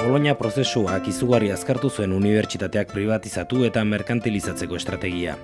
Bologna prozesuak izugarri azkartu zuen unibertsitateak pribatizatu eta merkantilizatzeko estrategia.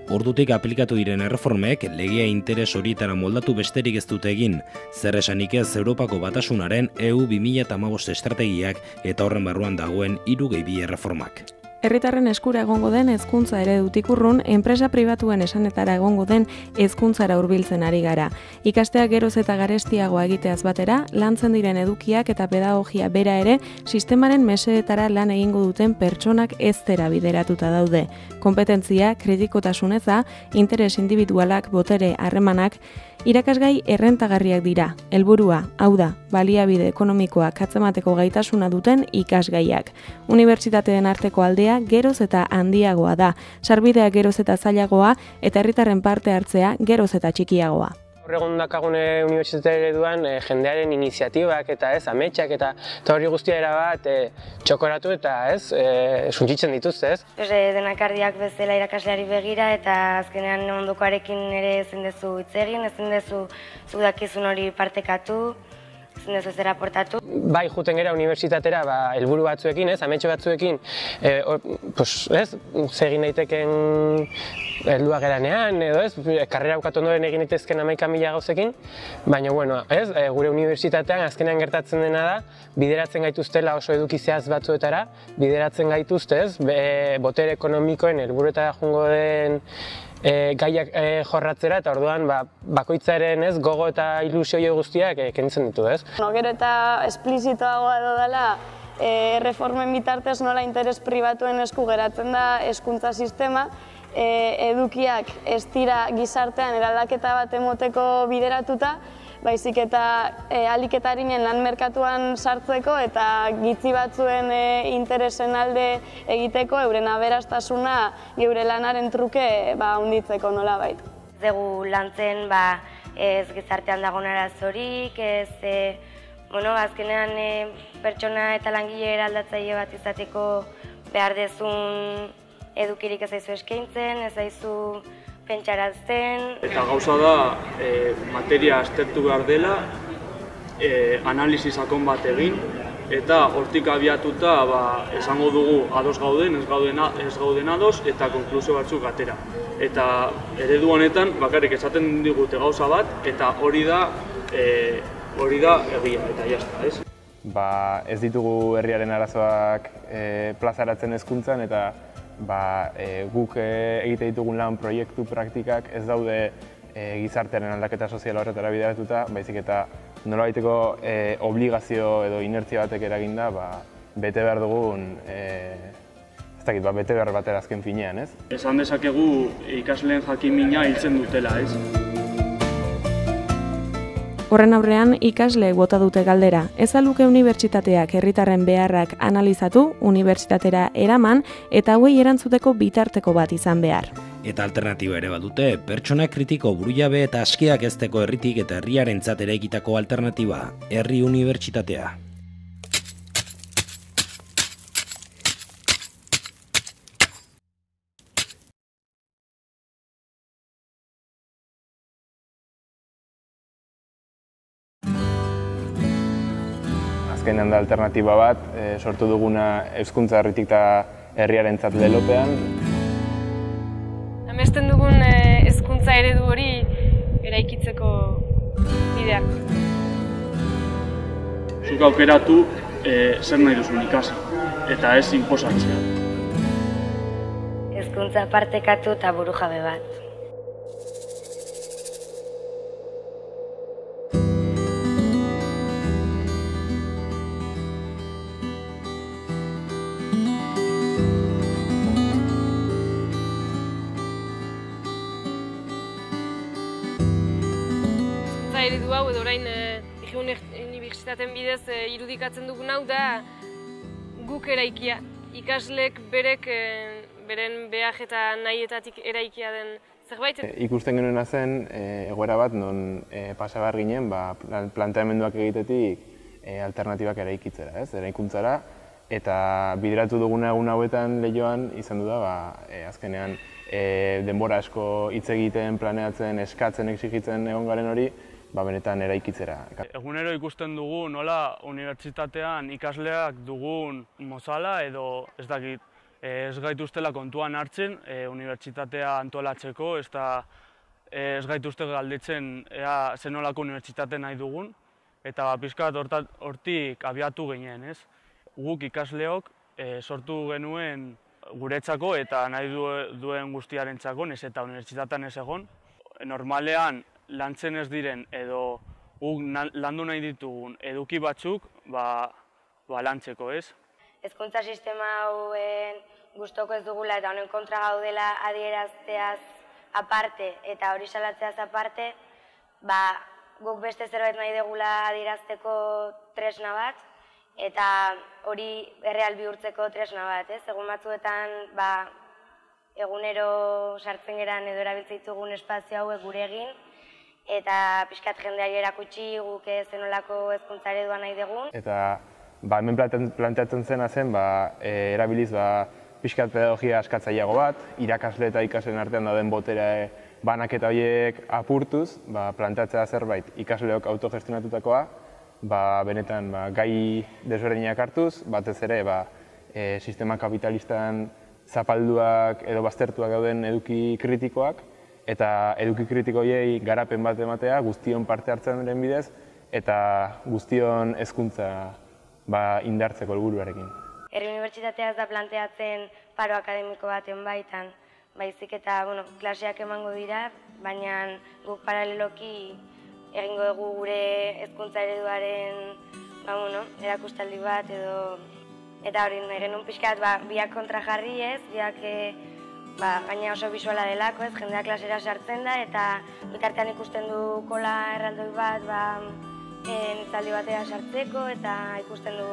Ordutik aplikatu diren erreformek legea interes horietara moldatu besterik ez dute egin, zer esanik ez Europako Batasunaren EU 2015 estrategiak eta horren barruan dagoen 3+2 erreformak. Herritarren eskura egongo den hezkuntza eredutik urrun, enpresa pribatuen esanetara egongo den hezkuntzara hurbiltzen ari gara. Ikasteak geroz eta garestiagoa egiteaz batera, lantzen diren edukiak eta pedagogia bera ere, sistemaren mesedetara lan egingo duten pertsonak eztera bideratuta daude. Kompetentzia, kritikotasuneza, interes individualak, botere, harremanak, irakasgai errentagarriak dira. Helburua, hau da, baliabide ekonomikoak atzemateko gaitasuna duten ikasgaiak. Unibertsitateen arteko aldea geroz eta handiagoa da, sarbidea geroz eta zailagoa eta herritarren parte hartzea geroz eta txikiagoa. Gaur egun dakagune unibertsitate ereduan jendearen iniziatibak eta ametsak eta hori guztia erabat txokoratu eta suntsitzen dituzte. Denakardiak bezala irakasleari begira eta azkenean ondokoarekin ere ezin dezu hitz egin, ezin dezu zu dakizun hori partekatu, ezin dezu zer aportatu. Bai, joeten gara unibertsitatera helburu batzuekin, ametxe batzuekin, egin daiteken helduak geranean, karrera bukatu ondoren egin daitezken 11.000 gauzekin, baina, gure unibertsitatean azkenean gertatzen dena da, bideratzen gaituztela oso edukizeaz batzuetara, bideratzen gaituzte, botere ekonomikoen helburuetara joango den gaiak jorratzera eta orduan bakoitzaren gogo eta ilusio guztiak kentzen ditu. Gero eta esplizitoagoa edo dela, erreformen bitartez nola interes pribatuen esku geratzen da hezkuntza sistema, edukiak ez dira gizartean eraldaketa bat emoteko bideratuta, baizik eta ahalik-eta-arinen lan merkatuan sartzeko eta gitzi batzuen interesen alde egiteko euren aberastasuna geure lanaren truke handitzeko nolabait. Ez dugu lantzen ez gizartean dagoen arazorik, azkenean pertsona eta langile eraldatzaile bat izateko behar dezun edukirik ez zaizu eskaintzen, ez zaizu pentsarazten. Eta gauza da, materia aztertu behar dela, analizi sakon bat egin, eta hortik abiatuta esango dugu ados gauden, ez gauden ados, eta konklusio batzuk atera. Eta eredu honetan bakarrik esaten digute gauza bat, eta hori da egia, eta jazta, ez? Ez ditugu herriaren arazoak plazaratzen hezkuntzan eta guk egite ditugun lan proiektu praktikak ez daude gizartearen aldaketa soziala horretara bideratuta, baizik eta nolabaiteko obligazio edo inertzia batek eraginda bete behar dugun, bete behar batera azken finean, ez? Esan dezakegu ikasleen jakimina hiltzen dutela, ez? Horren aurrean, ikasleek bota dute galdera. Ez aluke unibertsitateak herritarren beharrak analizatu, unibertsitatera eraman eta hauei erantzuteko bitarteko bat izan behar. Eta alternatiba ere badute, pertsona kritiko burujabe eta askeak ezteko herritik eta herriarentzat eraikitako alternatiba, herri unibertsitatea. Azkenean da alternatiba bat, sortu duguna hezkuntza herritik eta herriarentzat lelopean. Amesten dugun hezkuntza eredu hori eraikitzeko bideak. Zuk aukeratu zer nahi duzun ikasi, eta ez inposatzea. Hezkuntza partekatu eta burujabe bat. Eredu hau edo orain unibertsitateen bidez irudikatzen dugun hau da guk eraikia. Ikaslek beren behar eta nahietatik eraikia den zerbait. Ikusten genuena zen egoera bat non pasa behar ginen planteamenduak egitetik alternatibak eraikitzera, eraikuntzara. Eta bideratu duguna egun hauetan lehioan izan du da azkenean denbora asko hitz egiten, planeatzen, eskatzen, exigitzen egon garen hori benetan eraikitzera. Egunero ikusten dugu nola unibertsitatean ikasleak dugun mozala edo ez dakit, ez gaituztela kontuan hartzen unibertsitatea antolatzeko, ez gaituzte galdetzen ea zenolako unibertsitate nahi dugun, eta pixka bat hortik abiatu ginen, ez? Guk ikasleok sortu genuen guretzako eta nahi duen guztiarentzako, ez eta unibertsitatean ez egon. Normalean lantzen ez diren edo guk landu nahi ditugun eduki batzuk lantzeko, ez? Hezkuntza sistema hauen gustoko ez dugula eta honen kontra gaudela adierazteaz aparte eta hori salatzeaz aparte, guk beste zerbait nahi dugula adierazteko tresna bat, eta hori erreal bihurtzeko tresna bat, ez? Egun batzuetan, egunero sartzen geran edo erabiltzeitugun espazio hauek gure egin, eta pixkat jendeari erakutsi guk zenolako hezkuntza eredua nahi dugun. Eta hemen planteatzen zena zen, erabiliz pixkat pedagogia askatzaileago bat, irakasle eta ikasleen artean dauden botere banaketa horiek apurtuz, planteatzea zerbait ikasleok autogestionatutakoa, benetan gai desberdinak hartuz, batez ere sistema kapitalistan zapalduak edo baztertuak gauden eduki kritikoak, eta eduki kritiko horiei garapen bat ematea guztion parte hartzen den bidez, eta guztion hezkuntza indartzeko helburuarekin. Herri Unibertsitatea ez da planteatzen paro akademiko baten baitan, baizik eta klaseak emango dira, baina guk paraleloki egingo dugu gure hezkuntza ereduaren erakustaldi bat edo eta hori nahi genuen pixkat biak kontra jarri ez, biak gaina oso bisuala delako ez, jendea klasera sartzen da eta bitartean ikusten du kola erraldoi bat nitzaldi batera sartzeko eta ikusten du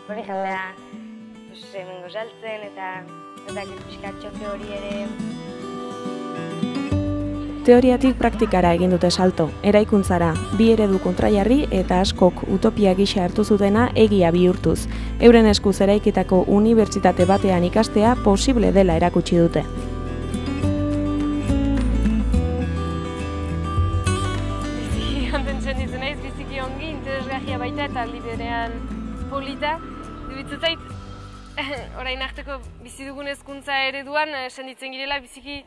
hori jendea hemengo saltzen eta pixkat txoke hori ere. Teoriatik praktikara egin dute salto, eraikuntzara, bi eredu kontrajarri eta askok utopia gisa hartu zutena egia bihurtuz. Euren eskuz eraikitako unibertsitate batean ikastea posible dela erakutsi dute. Biziki kontentzen ditu naiz, biziki ongi, interesgarria baita eta aldi berean polita. Dubitzen zait, orain arteko bizi dugun hezkuntza ereduan senditzen girela biziki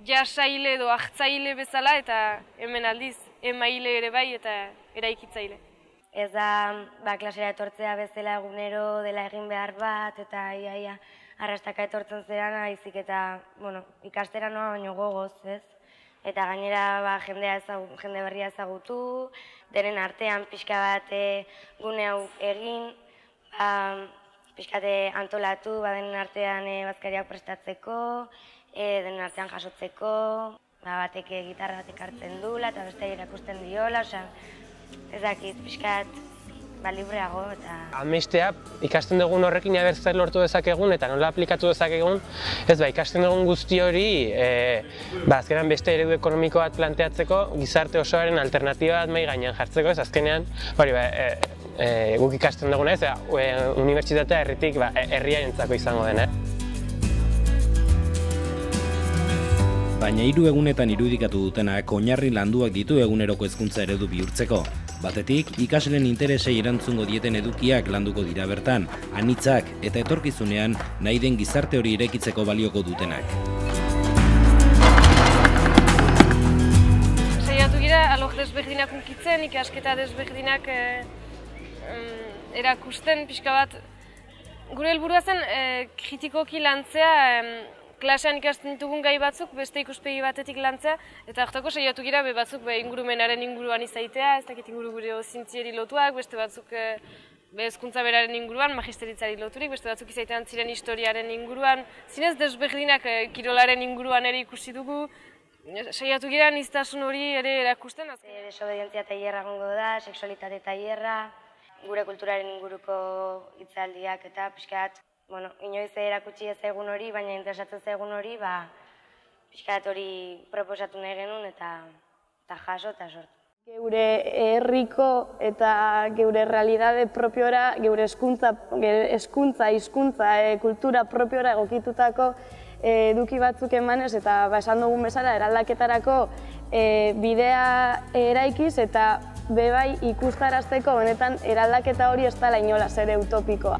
jasaile edo ahtzaile bezala eta hemen aldiz emaile ere bai eta eraikitzaile. Ez da klasera etortzea bezala egunero dela egin behar bat eta iaia arrastaka etortzen zeran aizik eta ikastera noa baino gogoz, ez? Eta gainera jende berria ezagutu, denen artean pixka bat gune hau egin, pixkate antolatu, denen artean bazkariak prestatzeko, denen artean jasotzeko, batek gitarra batek hartzen duela eta beste irakusten diola, ez dakit, pixkat, libreago eta... Amestea, ikasten dugun horrekin aber zer lortu dezakegun eta nola aplikatu dezakegun, ez ikasten dugun guzti hori, azkenean beste eredu ekonomiko bat planteatzeko, gizarte osoaren alternatiba bat mai gainean jartzeko, ez azkenean, guk ikasten duguna ez, unibertsitatea herritik herriarentzako izango dena. Baina 3 egunetan irudikatu dutenak oinarri landuak ditu eguneroko hezkuntza eredu bihurtzeko. Batetik, ikasleen interesei erantzungo dieten edukiak landuko dira bertan, anitzak eta etorkizunean nahi den gizarte hori eraikitzeko balioko dutenak. Saiatu gira, alor desberdinak unkitzen, ikasketa desberdinak erakusten pixka bat. Gure helburua zen kritikoki lantzea, klasean ikasten ditugun gai batzuk, beste ikuspegi batetik lantzea, eta hartako saiatu gira batzuk ingurumenaren inguruan izaitea, ez dakit inguru gure zintzieri lotuak, beste batzuk hezkuntza beraren inguruan, magisteritzari loturik, beste batzuk izaitean ziren historiaren inguruan, zinez desberdinak kirolaren inguruan ere ikusi dugu, saiatu gira aniztasun hori ere erakusten. Desobedientzia tailerra egongo da, sexualitate tailerra, gure kulturaren inguruko hitzaldiak eta pixkat, inoiz erakutsi ez egun hori, baina interesatzen egun hori, pixkat hori proposatu nahi genuen eta jaso eta sortu. Geure herriko eta geure realitate propiora, geure hezkuntza, hizkuntza, kultura propiora egokitutako eduki batzuk emanez eta esan dugun bezala eraldaketarako bidea eraikiz eta bebai ikustarazteko benetan eraldaketa hori ez dela inolaz ere utopikoa.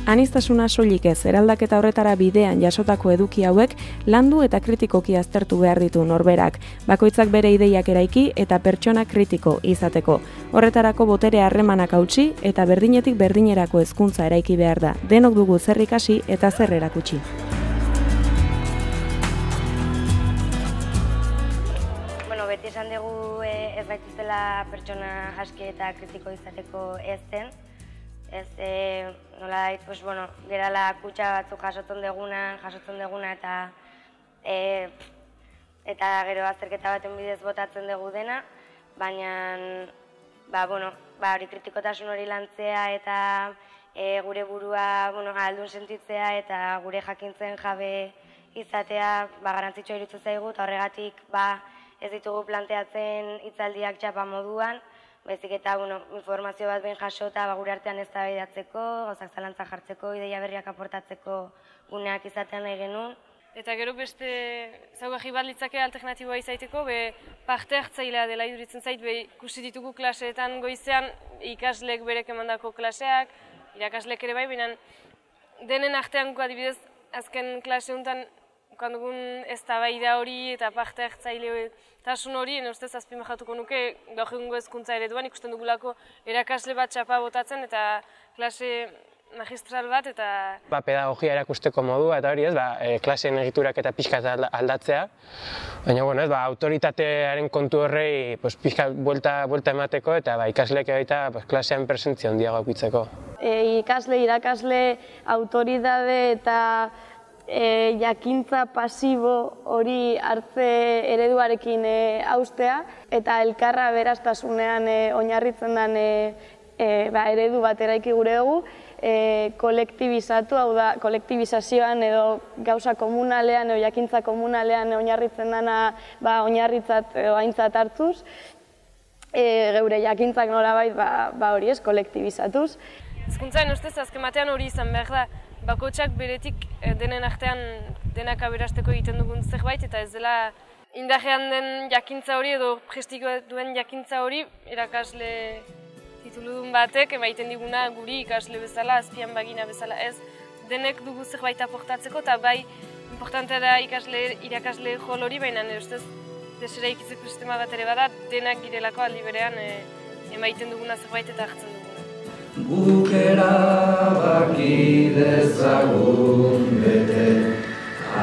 Aniztasuna soilik ez, eraldaketa horretara bidean jasotako eduki hauek landu eta kritikoki aztertu behar ditu norberak, bakoitzak bere ideiak eraiki eta pertsona kritiko izateko. Horretarako botere harremanak hautsi eta berdinetik berdinerako hezkuntza eraiki behar da, denok dugu zer ikasi eta zer erakutsi. Beti esan dugu ez baituztela pertsona aske eta kritiko izateko ez den. Ez, nola dait, gerala kutsa batzuk jasotzen duguna eta gero azterketa baten bidez botatzen dugu dena, baina hori kritikotasun hori lantzea eta gure burua ahaldun sentitzea eta gure jakintzen jabe izatea garrantzitsua iruditzen zaigu eta horregatik ez ditugu planteatzen hitzaldiak txapa moduan, baizik eta informazio bat behin jasota gure artean eztabaidatzeko, gauzak zalantzan jartzeko, ideia berriak aportatzeko guneak izatean nahi genuen. Eta gero beste ezaugarri bat litzake alternatiboa izateko, parte hartzailea dela iduritzen zait, ikusi ditugu klaseetan goizean ikasleek berek emandako klaseak, irakaslek ere bai, baina denen artean adibidez azken klase honetan dugun eztabaida hori eta parte hartzailetasun hori, ustez azpimarratuko nuke gaur egungo hezkuntza ereduan ikusten dugulako erakasle bat txapa botatzen eta klase magistral bat eta... Pedagogia erakusteko modua eta hori klaseen egiturak eta pixka aldatzea. Baina, autoritatearen kontu horrei pixka buelta emateko eta ikasleek baita klasean presentzia handiago aurkitzeko. Ikasle, irakasle, autoridade eta jakintza pasibo hori hartze ereduarekin haustea eta elkarra beraztasunean oinarritzen den eredu bat eraiki gure dugu, kolektibizatu, hau da, kolektibizazioan edo gauza komunalean edo jakintza komunalean oinarritzen dena oinarritzat edo aintzat hartuz, geure jakintzak nolabait hori ez, kolektibizatuz. Hezkuntzaren ustez azken batean hori izan behar da, bakotxak beretik denen artean denak aberasteko egiten dugun zerbait eta ez dela indarrean den jakintza hori edo prestiko duen jakintza hori irakasle tituludun batek emaiten diguna guri ikasle bezala, azpian bagina bezala ez, denek dugu zerbait aportatzeko eta bai importantea da irakasle jol hori, baina nire ustez desera ikitzeko sistema bat ere bada denak girelako aldi berean emaiten duguna zerbait eta hartzen duguna. Guk erabaki dezagun bete,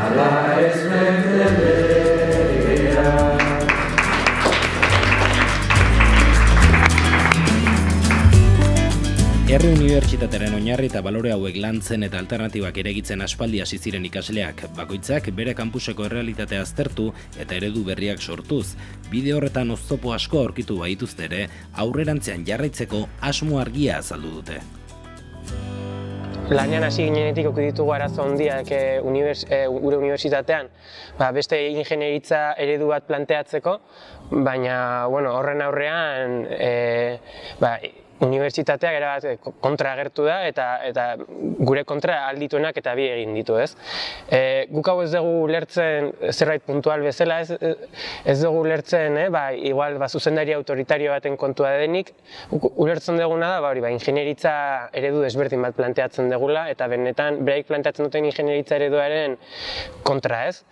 ala ez bete legea. Herri Unibertsitatearen oinarri eta balore hauek lantzen eta alternatibak eregitzen aspaldi hasi ziren ikasleak, bakoitzak bere kampuseko errealitatea aztertu eta eredu berriak sortuz. Bide horretan oztopo asko aurkitu baituzte ere, aurrerantzean jarraitzeko asmo argia azaldu dute. Lanean hasi ginenetik auki ditugu arazo handiak gure unibertsitatean, beste ingenieritza eredu bat planteatzeko, baina horren aurrean unibertsitateak erabat kontra agertu da eta gure kontra aldituenak eta bi egin ditu, ez? Guk hau ez dugu lertzen zerbait puntual bezala, ez dugu lertzen, igual zuzendari autoritario baten kontua denik, ulertzen duguna da, ingenieritza eredu desberdin bat planteatzen dugula eta benetan bereik planteatzen duten ingenieritza ereduaren kontra, ez?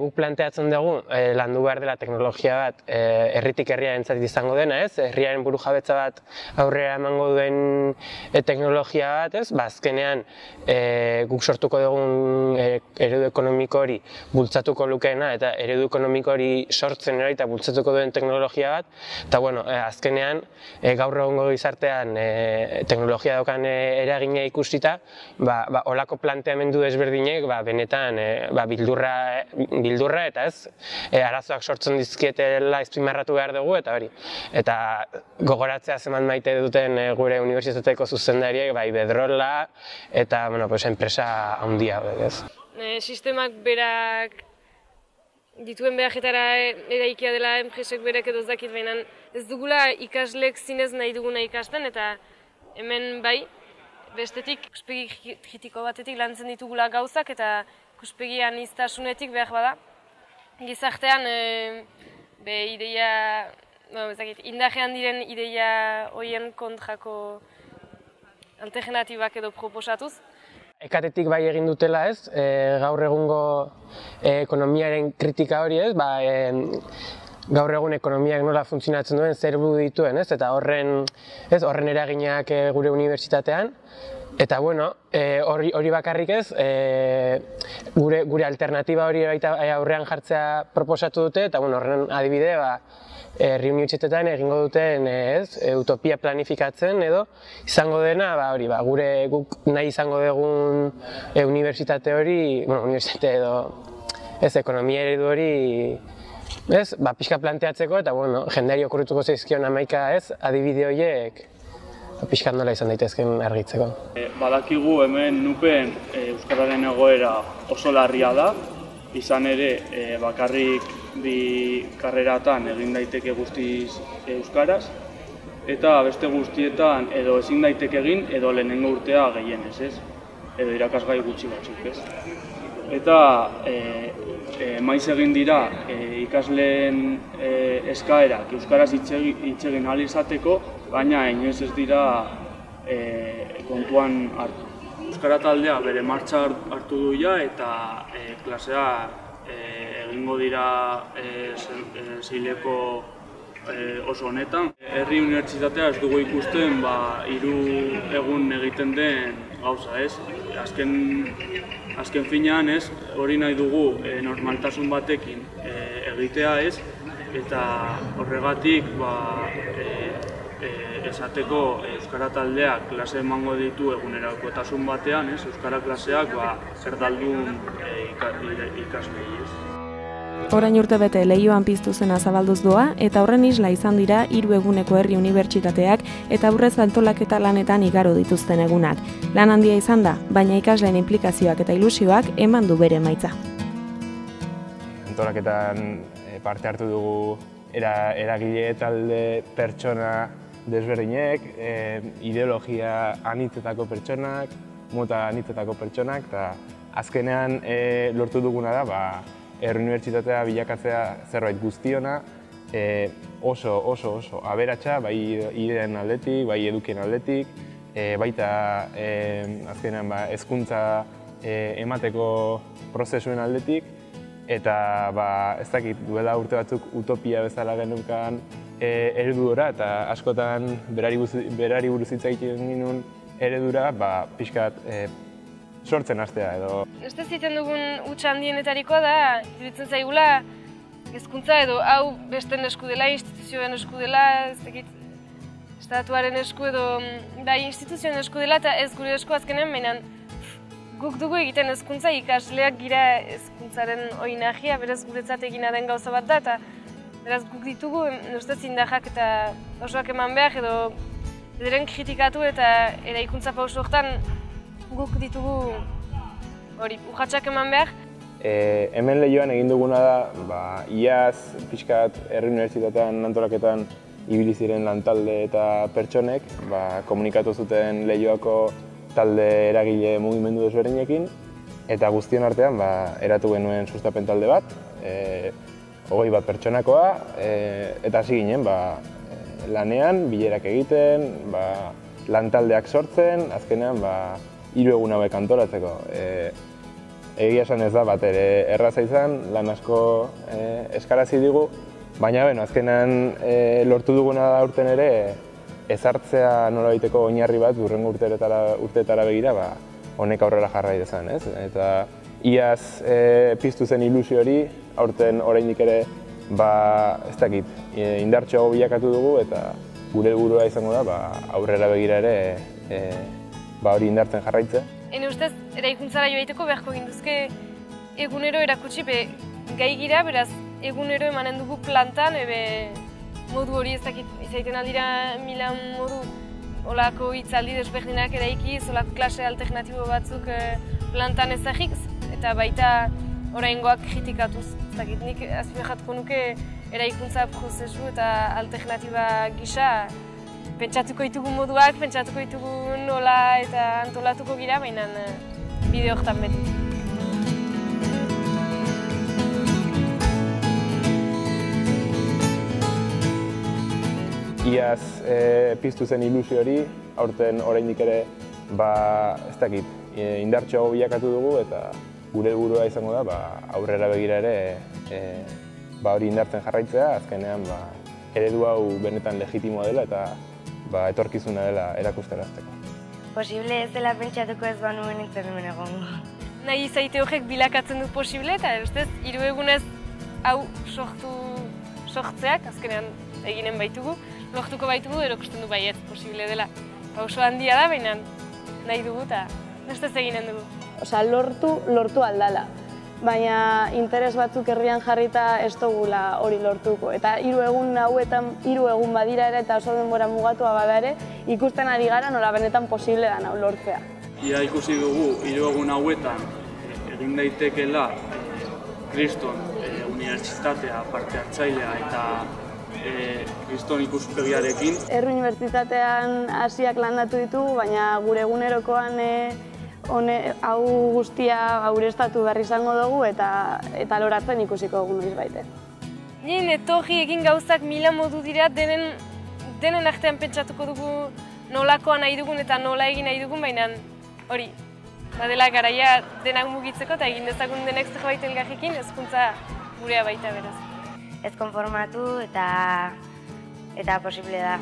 Guk planteatzen dugu landu behar dela teknologia bat herritik herria entzat izango dena, ez? Herriaren burujabetza bat aurrera emango duen teknologia bat, ez? Azkenean guk sortuko dugun eredu ekonomiko hori bultzatuko lukeena eta eredu ekonomiko hori sortzen eta bultzatuko duen teknologia bat, eta azkenean gaur egungo gizartean teknologia daukan eragina ikusita, holako planteamendu desberdinek benetan bildurra eta ez, arazoak sortzen dizkietela azpimarratu behar dugu eta hori. Eta gogoratzea zeman maite duten gure unibertsitateko zuzendariek, Iberdrola eta enpresa handia. Sistemak berak dituen beharretara eraikia dela enpresek berak edo ez dakit, baina ez dugula ikaslek zinez nahi duguna ikasten eta hemen bai, Bestetik, ikuspegi kritiko batetik lantzen ditugula gauzak eta ikuspegi aniztasunetik behar bada. Gizartean, indarrean diren ideia horien kontrako alternatibak edo proposatuz. Ekatetik bai egin dutela ez, gaur egungo ekonomiaren kritika hori ez, gaur egun ekonomiak nola funtzionatzen duen, zer helburu dituen ez, eta horren eraginak gure unibertsitatean. Eta bueno, hori bakarrik ez, gure alternatiba hori aurrean jartzea proposatu dute, eta bueno, horren adibide, herri unibertsitatean egingo duten utopia planifikatzen edo izango dena, guk nahi izango dugun unibertsitate hori, unibertsitate edo ekonomia eredu hori, pixka planteatzeko eta jendeari okurrituko zaizkion hamaika adibide horiek pixka nola izan daitezken argitzeko. Badakigu hemen nupen euskararen egoera oso larria da, izan ere bakarrik bi karreratan egin daiteke guztiz euskaraz, eta beste guztietan edo ezin daiteke egin edo lehenengo urtea gehienez, ez? Edo irakasgai gutxi batzuk, ez? Eta maiz egin dira ikasleen eskaerak euskaraz hitz egin ahal izateko, baina inoiz ez dira kontuan hartu. Euskara taldea bere martxa hartu du ja eta klasea egingo dira seileko oso honetan. Herri unibertsitatea ez dugu ikusten 3 egun egiten den gauza, ez? Azken finean ez, hori nahi dugu normaltasun batekin egitea ez, eta horregatik esateko euskara taldeak klase emango ditu egunerakotasun batean, euskara klaseak erdaldun ikaslei ez. Orain urtebete Leioan piztu zena zabalduz doa eta horren isla izan dira 3 eguneko herri unibertsitateak eta aurrez antolaketa lanetan igaro dituzten egunak. Lan handia izan da, baina ikasleen inplikazioak eta ilusioak eman du bere emaitza. Antolaketan parte hartu dugu eragile talde pertsona desberdinek, ideologia anitzetako pertsonak, mota anitzetako pertsonak, eta azkenean lortu duguna da herri unibertsitatea bilakatzea zerbait guztiona, oso aberatsa, bai ideen aldetik, bai edukien aldetik, baita azkenean hezkuntza emateko prozesuen aldetik, eta ez dakit duela urte batzuk utopia bezala geneukan eredura eta askotan berari buruz hitz egiten ginuen eredura pixkat sortzen hastea edo. Ez ziten dugun huts handienetarikoa da, iruditzen zaigula hezkuntza edo hau besten esku dela, instituzioen esku dela, ez dakit estatuaren esku edo instituzioen esku dela eta ez gure esku azkenean, baina guk dugu egiten hezkuntza, ikasleak gira hezkuntzaren oinagia, beraz guretzat egina den gauza bat da, eta beraz guk ditugu, ustez indahak eta osoak eman behar edo ederen kritikatu eta eraikuntza pauso horretan guk ditugu hori urratsak eman behar. Hemen Leioan egin duguna da, iaz pixkat herri unibertsitatean antolaketan ibili ziren lantalde eta pertsonek komunikatu zuten Leioako talde eragile mugimendu desberdinekin, eta guztion artean eratu genuen sustapen talde bat, 20 pertsonakoa, eta hasi ginen lanean, bilerak egiten, lantaldeak sortzen, azkenean 3 egun hauek antolatzeko. Egia esan ez da bat ere erraza izan, lan asko eskarazi digu, baina azkenean lortu duguna da urten ere ezartzea nolabaiteko oinarri bat urrengo urteetara begira honek aurrera jarrai dezan, ez? Eta iaz piztu zen ilusio hori, aurten oraindik ere ez dakit, indartsuago bilakatu dugu eta gure helburua izango da aurrera begira ere hori indartzen jarraitzea. Ene ustez, eraikuntzara joaiteko beharko ginduzke egunero erakutsi gai gira, beraz egunero emanen dugu plantan, modu hori ez dakit izaiten aldira milan modu olako hitzaldi desberdinak eraikiz, olako klase alternatibo batzuk plantan ezagik, eta baita oraingoak kritikatuz. Ez dakit, nik azpimarratuko nuke eraikuntza prozesu eta alternatiba gisa pentsatuko ditugu moduak, pentsatuko ditugu nola eta antolatuko gira, baina bideo horretan beti. Iaz piztu zen ilusio hori, aurten oraindik ere ez dakit, indartsuago bilakatu dugu eta gure helburua izango da aurrera begira ere hori indartzen jarraitzea, azkenean eredu hau benetan legitimoa dela eta etorkizuna dela erakusterazteko. Posible ez dela pentsatuko ez banuen nintzen hemen egongo. Nahi izaite horrek bilakatzen du posible eta ustez, 3 egunez hau sortzeak, azkenean eginen baitugu, lortuko baitugu, erokusten du baietz posible dela. Pauso handia da, baina nahi dugu eta ustez eginen dugu. Osa, lortu aldala. Baina interes batzuk herrian jarrita ez dugula hori lortuko. Eta 3 egun hauetan, 3 egun badira ere eta oso denbora mugatua bada ere, ikusten ari gara nola benetan posible da hau lortzea. Ia ikusi dugu 3 egun hauetan egin daitekeela Kriston unibertsitatea parte hartzailea eta Kriston ikuspegiarekin. Herri unibertsitatean hasiak landatu ditugu, baina gure egunerokoan hau guztia aurreztatu behar izango dugu eta loratzen ikusiko dugu noiz baite. Nien etorri egin gauzak 1000 modu dira, denen artean pentsatuko dugu nolakoa nahi dugun eta nola egin nahi dugun, baina hori, badela garaia denak mugitzeko eta egin dezagun denek zerbait elgarrekin, hezkuntza gurea baita beraz. Ez konformatu eta posible da.